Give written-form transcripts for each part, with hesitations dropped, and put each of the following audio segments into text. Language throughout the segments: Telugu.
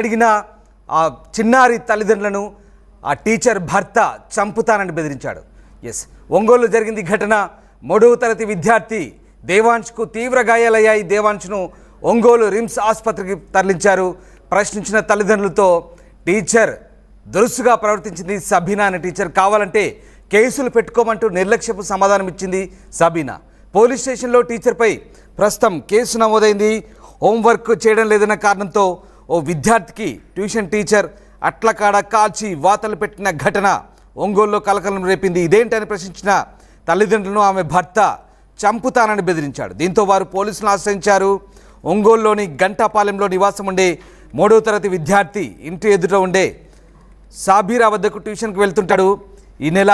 అడిగిన ఆ చిన్నారి తల్లిదండ్రులను ఆ టీచర్ భర్త చంపుతానని బెదిరించాడు. ఒంగోలులో జరిగింది ఘటన. 3వ తరగతి విద్యార్థి దేవాంష్కు తీవ్ర గాయాలయ్యాయి. దేవాంష్ను ఒంగోలు రిమ్స్ ఆసుపత్రికి తరలించారు. ప్రశ్నించిన తల్లిదండ్రులతో టీచర్ దురుసుగా ప్రవర్తించింది సబీనా అనే టీచర్. కావాలంటే కేసులు పెట్టుకోమంటూ నిర్లక్ష్యపు సమాధానం ఇచ్చింది సబీనా. పోలీస్ స్టేషన్లో టీచర్పై ప్రస్తుతం కేసు నమోదైంది. హోంవర్క్ చేయడం లేదన్న కారణంతో ఓ విద్యార్థికి ట్యూషన్ టీచర్ అట్లకాడ కాల్చి వాతలు పెట్టిన ఘటన ఒంగోలులో కలకలం రేపింది. ఇదేంటని ప్రశ్నించిన తల్లిదండ్రులను ఆమె భర్త చంపుతానని బెదిరించాడు. దీంతో వారు పోలీసులను ఆశ్రయించారు. ఒంగోలులోని గంటాపాలెంలో నివాసం ఉండే 3వ తరగతి విద్యార్థి ఇంటి ఎదుట ఉండే సాబీరా వద్దకు ట్యూషన్కి వెళ్తుంటాడు. ఈ నెల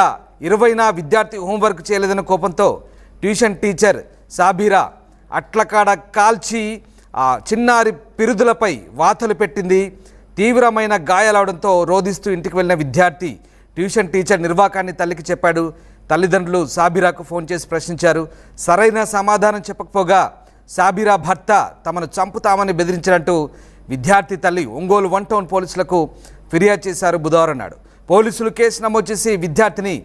20న విద్యార్థి హోంవర్క్ చేయలేదన్న కోపంతో ట్యూషన్ టీచర్ సాబీరా అట్లకాడ కాల్చి ఆ చిన్నారి పిరుదులపై వాతలు పెట్టింది. తీవ్రమైన గాయాలవడంతో రోధిస్తూ ఇంటికి వెళ్ళిన విద్యార్థి ట్యూషన్ టీచర్ నిర్వాకాన్ని తల్లికి చెప్పాడు. తల్లిదండ్రులు సాబీరాకు ఫోన్ చేసి ప్రశ్నించారు. సరైన సమాధానం చెప్పకపోగా సాబీరా భర్త తమను చంపుతామని బెదిరించినట్టు విద్యార్థి తల్లి ఒంగోలు 1 టౌన్ పోలీసులకు ఫిర్యాదు చేశారు బుధవారం నాడు. పోలీసులు కేసు నమోదు చేసి విద్యార్థిని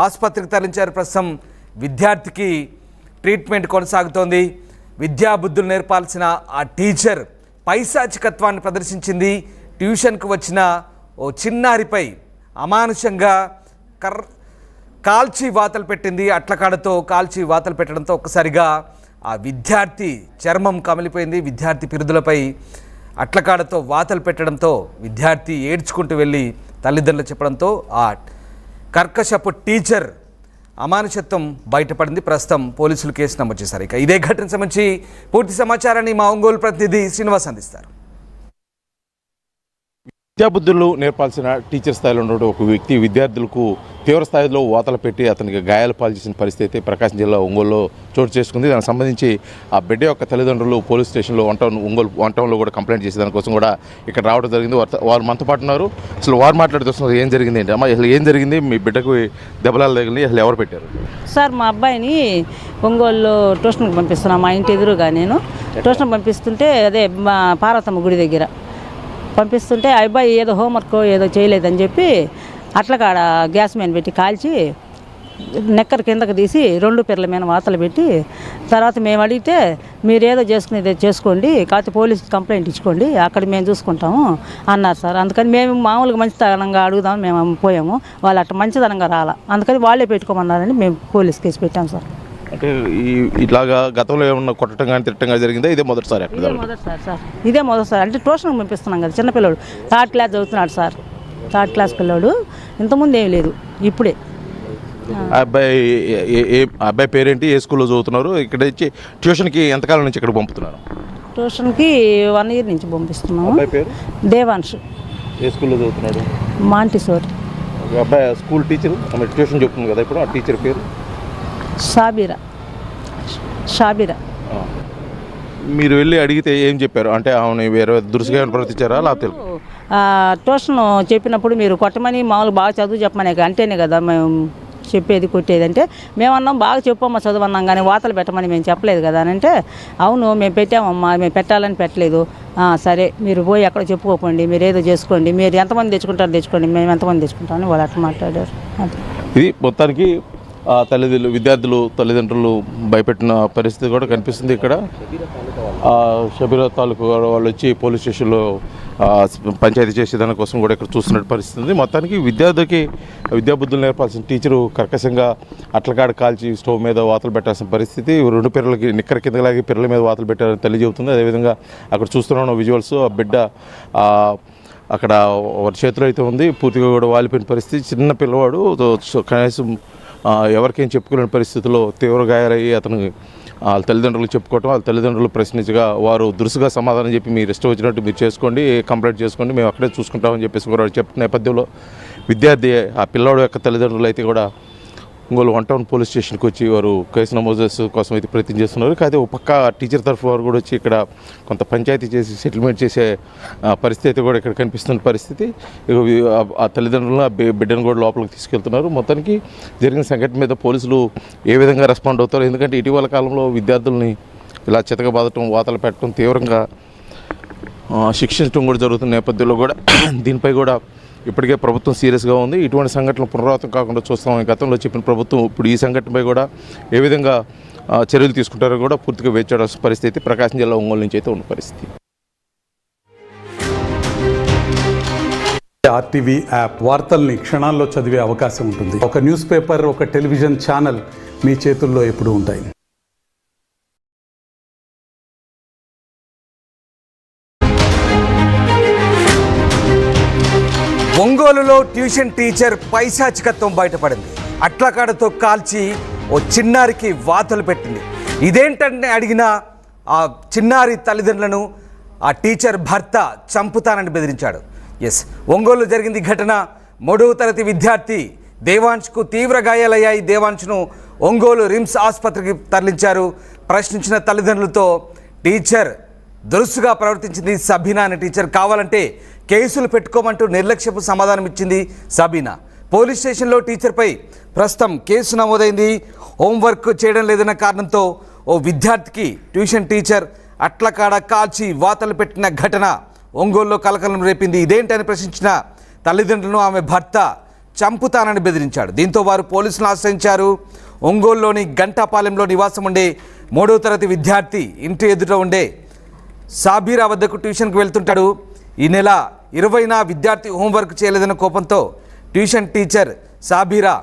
ఆసుపత్రికి తరలించారు. ప్రస్తుతం విద్యార్థికి ట్రీట్మెంట్ కొనసాగుతోంది. విద్యాబుద్ధులు నేర్పాల్సిన ఆ టీచర్ పైశాచికత్వాన్ని ప్రదర్శించింది. ట్యూషన్కు వచ్చిన ఓ చిన్నారిపై అమానుషంగా కాల్చి వాతలు పెట్టింది. అట్లకాడతో కాల్చి వాతలు పెట్టడంతో ఒక్కసారిగా ఆ విద్యార్థి చర్మం కమిలిపోయింది. విద్యార్థి పిరుదులపై అట్లకాడతో వాతలు పెట్టడంతో విద్యార్థి ఏడ్చుకుంటూ వెళ్ళి తల్లిదండ్రులు చెప్పడంతో ఆ కర్కశపు టీచర్ అమానుషత్వం బయటపడింది. ప్రస్తుతం పోలీసులు కేసు నమోదు చేశారు. ఇక ఇదే ఘటనకు సంబంధించి పూర్తి సమాచారాన్ని మా ఒంగోలు ప్రతినిధి శ్రీనివాస్ అందిస్తారు. విద్యాబుద్ధులు నేర్పాల్సిన టీచర్ స్థాయిలో ఉన్న ఒక వ్యక్తి విద్యార్థులకు తీవ్ర స్థాయిలో వాతలు పెట్టి అతనికి గాయాలు పాలు చేసిన పరిస్థితి ప్రకాశం జిల్లా ఒంగోలులో చోటు చేసుకుంది. దానికి సంబంధించి ఆ బిడ్డ యొక్క తల్లిదండ్రులు పోలీస్ స్టేషన్లో ఒంగోలు 1 టౌన్లో కూడా కంప్లైంట్ చేసే దానికోసం కూడా ఇక్కడ రావడం జరిగింది. వారు మనతో పాటు ఉన్నారు. అసలు వారు మాట్లాడుతున్నారు ఏం జరిగింది ఏంటి అమ్మా, అసలు ఏం జరిగింది, మీ బిడ్డకు దెబ్బలాలు తగిలింది, అసలు ఎవరు పెట్టారు? సార్, మా అబ్బాయిని ఒంగోలులో ట్యూషన్కి పంపిస్తున్నాను. మా ఇంటి ఎదురుగా నేను ట్యూషన్ పంపిస్తుంటే అదే మా పార్వతమ్మ గుడి దగ్గర పంపిస్తుంటే ఆ అబ్బాయి ఏదో హోంవర్క్ ఏదో చేయలేదని చెప్పి అట్లకాడ గ్యాస్ మీద పెట్టి కాల్చి నెక్కర్ కిందకు తీసి 2 పిర్ల మీద వాతలు పెట్టి తర్వాత మేము అడిగితే మీరు ఏదో చేసుకునేది చేసుకోండి, కాకపోతే పోలీస్ కంప్లైంట్ ఇచ్చుకోండి, అక్కడ మేము చూసుకుంటాము అన్నారు సార్. అందుకని మేము మామూలుగా మంచితనంగా అడుగుదాం మేము పోయాము. వాళ్ళు అట్లా మంచితనంగా రాలా, అందుకని వాళ్ళే పెట్టుకోమన్నారని మేము పోలీస్ కేసు పెట్టాము సార్. అంటే ఇట్లాగా గతంలో ఏమన్నా కొట్టడం కానీ తిట్టడం కానీ జరిగిందా? ఇదే మొదటిసారి? ఇదే మొదటిసారి. అంటే ట్యూషన్కి పంపిస్తున్నాం కదా, చిన్నపిల్లడు 3rd క్లాస్ చదువుతున్నాడు సార్. 3rd క్లాస్ పిల్లోడు, ఇంతకుముందు ఏమి లేదు, ఇప్పుడే. అబ్బాయి పేరేంటి, ఏ స్కూల్లో చదువుతున్నారు? ఇక్కడ వచ్చి ట్యూషన్కి ఎంతకాలం నుంచి ఇక్కడ పంపుతున్నారు? ట్యూషన్కి 1 year నుంచి పంపిస్తున్నాము. అబ్బాయి పేరు దేవాంశ్. ఏ స్కూల్లో చదువుతున్నాడు? మాంటిసోరి. అబ్బాయి స్కూల్ టీచర్, ట్యూషన్ చెప్తుంది కదా ఇప్పుడు, ఆ టీచర్ పేరు షాబీరా. మీరు వెళ్ళి అడిగితే ఏం చెప్పారు? అంటే ఆమె వేరే దురుసుగా ప్రవర్తించారా? లేకపోతే ట్యూషన్ చెప్పినప్పుడు మీరు కొట్టమని మామూలు బాగా చదువు చెప్పమనే అంటేనే కదా మేము చెప్పేది కొట్టేది. అంటే మేమన్నాం బాగా చెప్పమ్మా చదువు అన్నాం, కానీ వాతలు పెట్టమని మేము చెప్పలేదు కదా అని అంటే, అవును మేము పెట్టామమ్మా, మేము పెట్టాలని పెట్టలేదు. సరే మీరు పోయి ఎక్కడ చెప్పుకోకండి, మీరు ఏదో చేసుకోండి, మీరు ఎంతమంది తెచ్చుకుంటారో తెచ్చుకోండి, మేము ఎంతమంది తెచ్చుకుంటామని వాళ్ళు అట్లా మాట్లాడారు. ఇది మొత్తానికి విద్యార్థులు తల్లిదండ్రులు భయపెట్టిన పరిస్థితి కూడా కనిపిస్తుంది. ఇక్కడ షబీరా తాలూకు వాళ్ళు వచ్చి పోలీస్ స్టేషన్లో పంచాయతీ చేసే దానికోసం కూడా ఇక్కడ చూస్తున్న పరిస్థితి ఉంది. మొత్తానికి విద్యాబుద్ధులు నేర్పాల్సిన టీచరు కర్కశంగా అట్లకాడ కాల్చి స్టవ్ మీద వాతలు పెట్టాల్సిన పరిస్థితి. 2 పిల్లలకి నిక్కర కిందలాగి పిల్లల మీద వాతలు పెట్టారని తల్లి చెబుతుంది. అదేవిధంగా అక్కడ చూస్తున్నాం విజువల్స్, ఆ బిడ్డ అక్కడ వారి చేతిలో అయితే ఉంది, పూర్తిగా కూడా వాలిపోయిన పరిస్థితి. చిన్న పిల్లవాడు కనీసం ఎవరికేం చెప్పుకోలేని పరిస్థితిలో తీవ్ర గాయాలయ్యి అతను వాళ్ళ తల్లిదండ్రులు చెప్పుకోవటం, వాళ్ళ తల్లిదండ్రులు ప్రశ్నించగా వారు దురుసుగా సమాధానం చెప్పి మీరు ఇష్టం వచ్చినట్టు మీరు చేసుకోండి, కంప్లైంట్ చేసుకోండి, మేము అక్కడే చూసుకుంటామని చెప్పేసి కూడా చెప్పిన నేపథ్యంలో విద్యార్థి ఆ పిల్లవాడు యొక్క తల్లిదండ్రులు అయితే కూడా ఒంగోలు 1 టౌన్ పోలీస్ స్టేషన్కి వచ్చి వారు కేసు నమోదు కోసం అయితే ప్రయత్నం చేస్తున్నారు. అయితే ఒక పక్క టీచర్ తరఫు వారు కూడా వచ్చి ఇక్కడ కొంత పంచాయతీ చేసి సెటిల్మెంట్ చేసే పరిస్థితి కూడా ఇక్కడ కనిపిస్తున్న పరిస్థితి. ఆ తల్లిదండ్రులను ఆ బిడ్డను కూడా లోపలికి తీసుకెళ్తున్నారు. మొత్తానికి జరిగిన సంఘటన మీద పోలీసులు ఏ విధంగా రెస్పాండ్ అవుతారు? ఎందుకంటే ఇటీవల కాలంలో విద్యార్థుల్ని ఇలా చితకబాదటం, వాతలు పెట్టడం తీవ్రంగా శిక్షించడం కూడా జరుగుతున్న నేపథ్యంలో కూడా దీనిపై కూడా ఇప్పటికే ప్రభుత్వం సీరియస్గా ఉంది. ఇటువంటి సంఘటనలు పునరావృతం కాకుండా చూస్తామని గతంలో చెప్పిన ప్రభుత్వం ఇప్పుడు ఈ సంఘటనపై కూడా ఏ విధంగా చర్యలు తీసుకుంటారో కూడా పూర్తిగా వేచి చూడాల్సిన పరిస్థితి ప్రకాశం జిల్లా ఒంగోలు నుంచి అయితే ఉన్న పరిస్థితి. ఆర్టీవీ యాప్ వార్తల్ని క్షణాల్లో చదివే అవకాశం ఉంటుంది. ఒక న్యూస్ పేపర్, ఒక టెలివిజన్ ఛానల్ మీ చేతుల్లో ఎప్పుడూ ఉంటాయి. ఒంగోలులో ట్యూషన్ టీచర్ పైశాచికత్వం బయటపడింది. అట్లకాడతో కాల్చి ఓ చిన్నారికి వాతలు పెట్టింది. ఇదేంటంటే అడిగిన ఆ చిన్నారి తల్లిదండ్రులను ఆ టీచర్ భర్త చంపుతానని బెదిరించాడు. ఎస్, ఒంగోలులో జరిగింది ఘటన. 3వ తరగతి విద్యార్థి దేవాంష్కు తీవ్ర గాయాలయ్యాయి. దేవాంష్ను ఒంగోలు రిమ్స్ ఆసుపత్రికి తరలించారు. ప్రశ్నించిన తల్లిదండ్రులతో టీచర్ దురుసుగా ప్రవర్తించింది సబీనా అనే టీచర్. కావాలంటే కేసులు పెట్టుకోమంటూ నిర్లక్ష్యపు సమాధానం ఇచ్చింది సబీనా. పోలీస్ స్టేషన్లో టీచర్పై ప్రస్తుతం కేసు నమోదైంది. హోంవర్క్ చేయడం లేదన్న కారణంతో ఓ విద్యార్థికి ట్యూషన్ టీచర్ అట్లకాడ కాల్చి వాతలు పెట్టిన ఘటన ఒంగోలులో కలకలం రేపింది. ఇదేంటని ప్రశ్నించిన తల్లిదండ్రులను ఆమె భర్త చంపుతానని బెదిరించాడు. దీంతో వారు పోలీసులను ఆశ్రయించారు. ఒంగోలులోని గంటాపాలెంలో నివాసం ఉండే 3వ తరగతి విద్యార్థి ఇంటి ఎదుట ఉండే సాబీరా వద్దకు ట్యూషన్కి వెళ్తుంటాడు. ఈ నెల 20న విద్యార్థి హోంవర్క్ చేయలేదన్న కోపంతో ట్యూషన్ టీచర్ సాబీరా